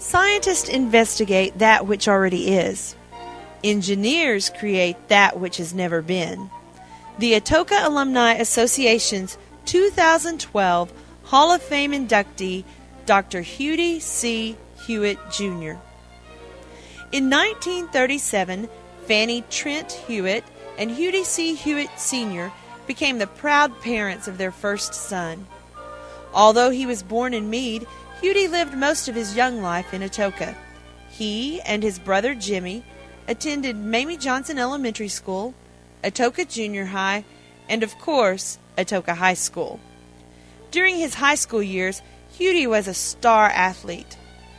Scientists investigate that which already is. Engineers create that which has never been. The Atoka Alumni Association's 2012 Hall of Fame inductee, Dr. Hudy C. Hewitt, Jr. In 1937, Fanny Trent Hewitt and Hudy C. Hewitt, Sr. became the proud parents of their first son. Although he was born in Meade, Hudy lived most of his young life in Atoka. He and his brother Jimmy attended Mamie Johnson Elementary School, Atoka Junior High, and of course, Atoka High School. During his high school years, Hudy was a star athlete.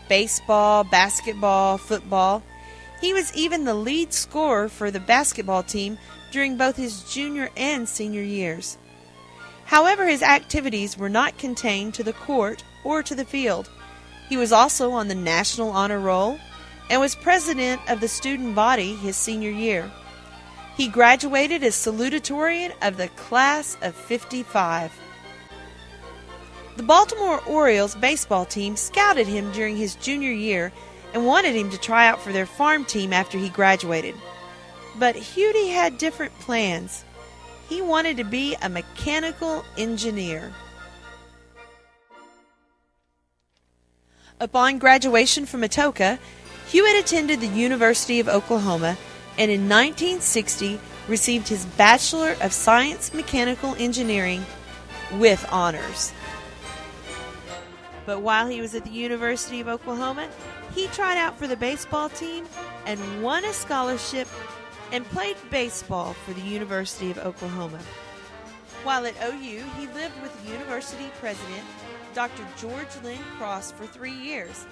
Baseball, basketball, football. He was even the lead scorer for the basketball team during both his junior and senior years. However, his activities were not contained to the court or to the field. He was also on the National Honor Roll and was president of the student body his senior year. He graduated as salutatorian of the class of '55. The Baltimore Orioles baseball team scouted him during his junior year and wanted him to try out for their farm team after he graduated. But Hudy had different plans. He wanted to be a mechanical engineer. Upon graduation from Atoka, Hewitt attended the University of Oklahoma and in 1960 received his Bachelor of Science Mechanical Engineering with honors. But while he was at the University of Oklahoma, he tried out for the baseball team and won a scholarship and played baseball for the University of Oklahoma. While at OU, he lived with the university president, Dr. George Lynn Cross, for 3 years.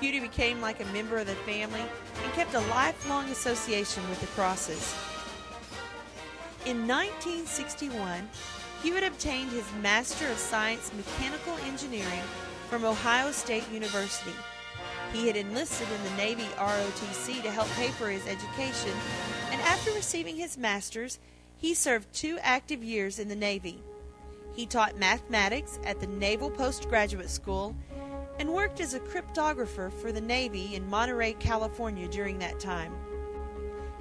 Hudy became like a member of the family and kept a lifelong association with the Crosses. In 1961, Hewitt obtained his Master of Science Mechanical Engineering from Ohio State University. He had enlisted in the Navy ROTC to help pay for his education, and after receiving his master's, he served 2 active years in the Navy. He taught mathematics at the Naval Postgraduate School and worked as a cryptographer for the Navy in Monterey, California during that time.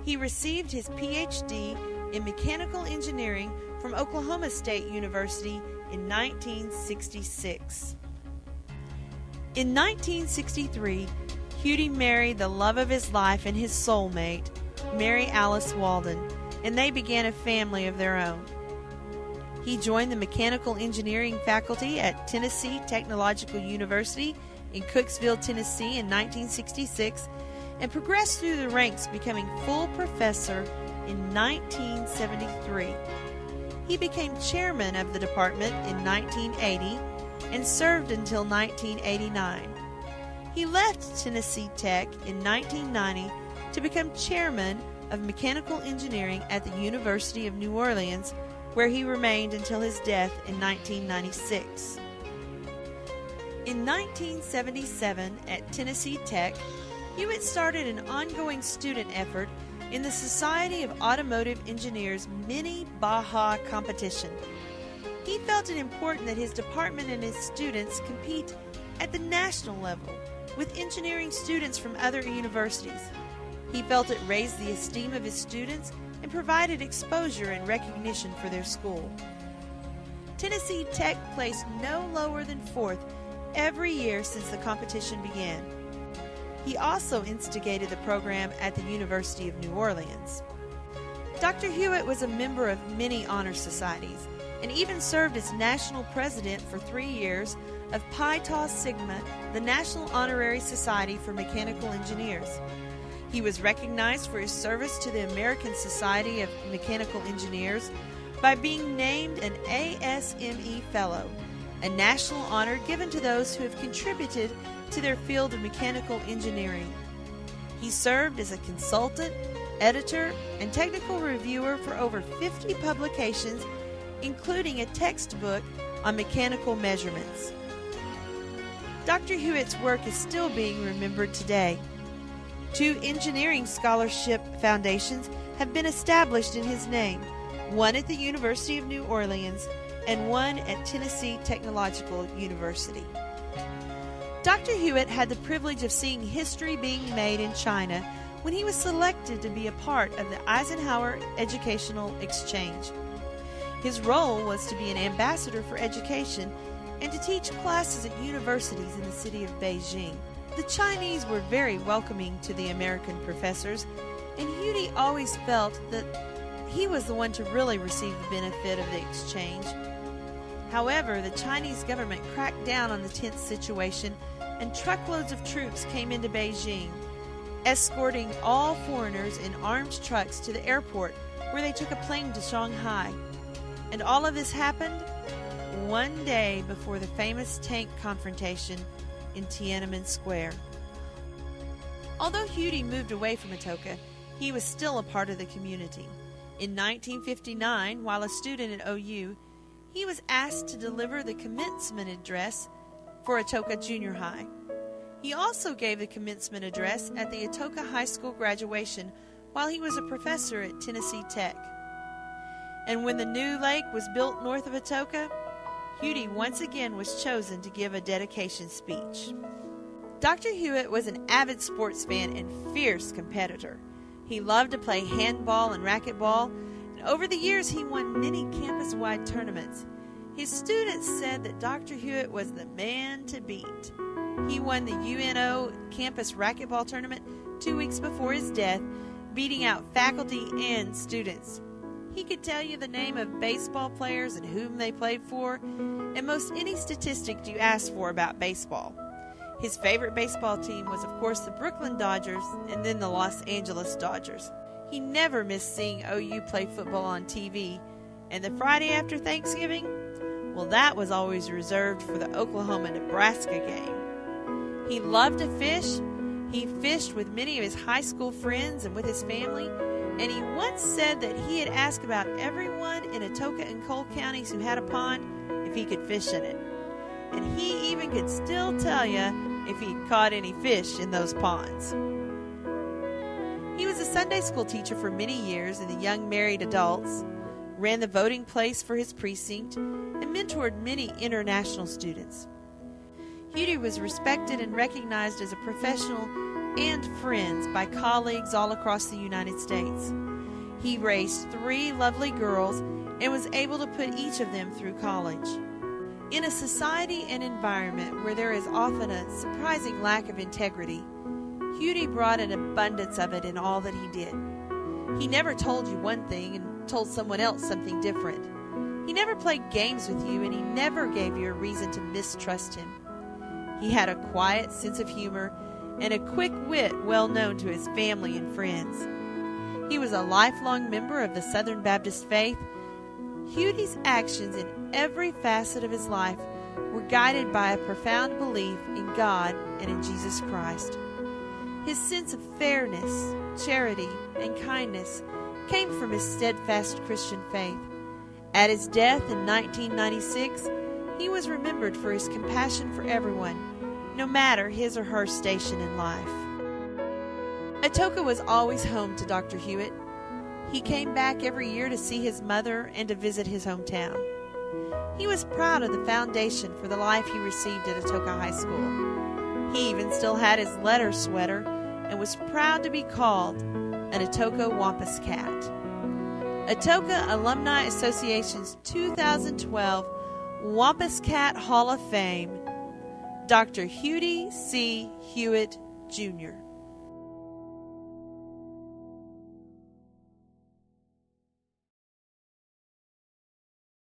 He received his PhD in mechanical engineering from Oklahoma State University in 1966. In 1963, Hudy married the love of his life and his soulmate, Mary Alice Walden, and they began a family of their own. He joined the mechanical engineering faculty at Tennessee Technological University in Cooksville, Tennessee in 1966 and progressed through the ranks, becoming full professor in 1973. He became chairman of the department in 1980 and served until 1989. He left Tennessee Tech in 1990 to become chairman of mechanical engineering at the University of New Orleans, where he remained until his death in 1996. In 1977 at Tennessee Tech, Hewitt started an ongoing student effort in the Society of Automotive Engineers Mini Baja competition. He felt it important that his department and his students compete at the national level with engineering students from other universities. He felt it raised the esteem of his students and provided exposure and recognition for their school. Tennessee Tech placed no lower than 4th every year since the competition began. He also instigated the program at the University of New Orleans. Dr. Hewitt was a member of many honor societies and even served as national president for 3 years of Pi Tau Sigma, the National Honorary Society for Mechanical Engineers. He was recognized for his service to the American Society of Mechanical Engineers by being named an ASME Fellow, a national honor given to those who have contributed to their field of mechanical engineering. He served as a consultant, editor, and technical reviewer for over 50 publications, including a textbook on mechanical measurements. Dr. Hewitt's work is still being remembered today. 2 engineering scholarship foundations have been established in his name, one at the University of New Orleans and one at Tennessee Technological University. Dr. Hewitt had the privilege of seeing history being made in China when he was selected to be a part of the Eisenhower Educational Exchange. His role was to be an ambassador for education and to teach classes at universities in the city of Beijing. The Chinese were very welcoming to the American professors, and Hudy always felt that he was the one to really receive the benefit of the exchange. However, the Chinese government cracked down on the tense situation, and truckloads of troops came into Beijing, escorting all foreigners in armed trucks to the airport, where they took a plane to Shanghai. And all of this happened one day before the famous tank confrontation in Tiananmen Square. Although Hudy moved away from Atoka, he was still a part of the community. In 1959, while a student at OU, he was asked to deliver the commencement address for Atoka Junior High. He also gave the commencement address at the Atoka High School graduation while he was a professor at Tennessee Tech. And when the new lake was built north of Atoka, Hudy once again was chosen to give a dedication speech. Dr. Hewitt was an avid sports fan and fierce competitor. He loved to play handball and racquetball, and over the years he won many campus-wide tournaments. His students said that Dr. Hewitt was the man to beat. He won the UNO campus racquetball tournament 2 weeks before his death, beating out faculty and students. He could tell you the name of baseball players and whom they played for, and most any statistic you asked for about baseball. His favorite baseball team was, of course, the Brooklyn Dodgers and then the Los Angeles Dodgers. He never missed seeing OU play football on TV, and the Friday after Thanksgiving, well, that was always reserved for the Oklahoma-Nebraska game. He loved to fish. He fished with many of his high school friends and with his family, and he once said that he had asked about everyone in Atoka and Cole counties who had a pond if he could fish in it. And he even could still tell you if he caught any fish in those ponds. He was a Sunday school teacher for many years in the young married adults, ran the voting place for his precinct, and mentored many international students. Hudy was respected and recognized as a professional and friends by colleagues all across the United States. He raised 3 lovely girls and was able to put each of them through college. In a society and environment where there is often a surprising lack of integrity, Hudy brought an abundance of it in all that he did. He never told you one thing and told someone else something different. He never played games with you, and he never gave you a reason to mistrust him. He had a quiet sense of humor and a quick wit well known to his family and friends. He was a lifelong member of the Southern Baptist faith. Hudy's actions in every facet of his life were guided by a profound belief in God and in Jesus Christ. His sense of fairness, charity, and kindness came from his steadfast Christian faith. At his death in 1996, he was remembered for his compassion for everyone, no matter his or her station in life. Atoka was always home to Dr. Hewitt. He came back every year to see his mother and to visit his hometown. He was proud of the foundation for the life he received at Atoka High School. He even still had his letter sweater and was proud to be called an Atoka Wampus Cat. Atoka Alumni Association's 2012 Wampus Cat Hall of Fame, Dr. Hudy C. Hewitt, Jr.